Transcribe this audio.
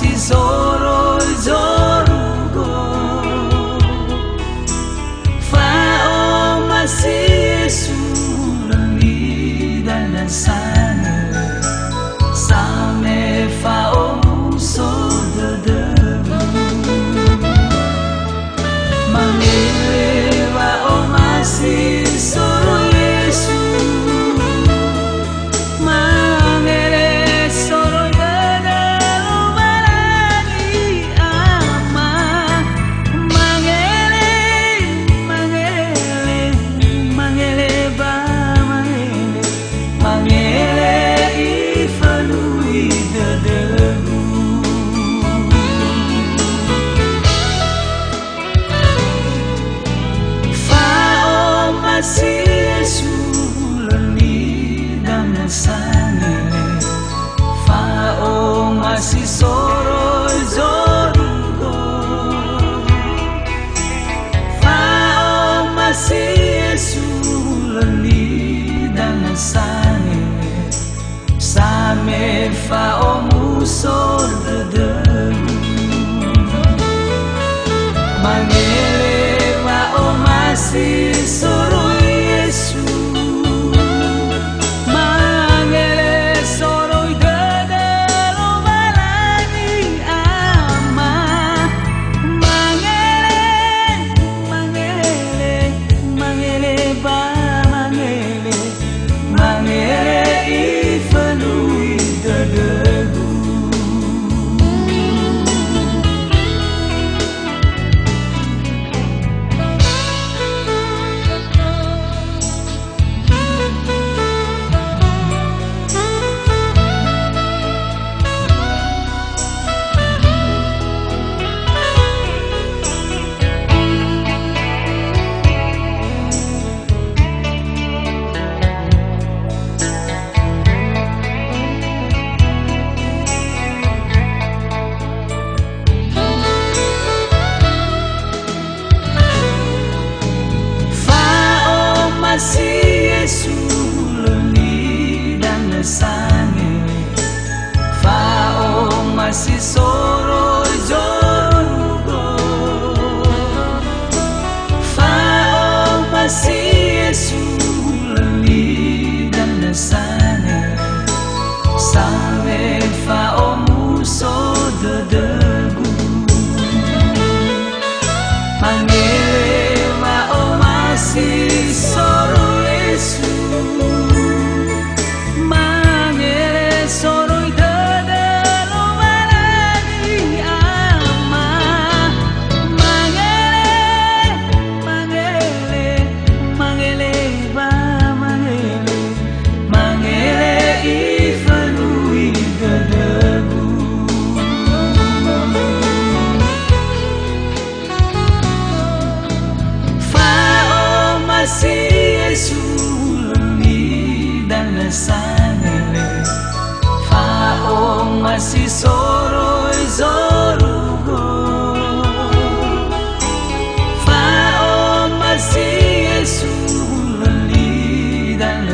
masih soroi zorugo fao masih Yesu leli dan sana same fao so dederu mangele fao masih soroi Yesu masih Yesu leli dan sangele fao masih soroi zorugo fao masih Yesu leli dan sangele same fao muso dederu mangele fao masih soroi masih Yesu leli dan sangele fao masih soroi zorugo fao masih Yesu leli dan sangele same fao muso dederu mangele fao masih masih Yesu leli dan sangele fao masih soroi zorugo fao masih Yesu leli dan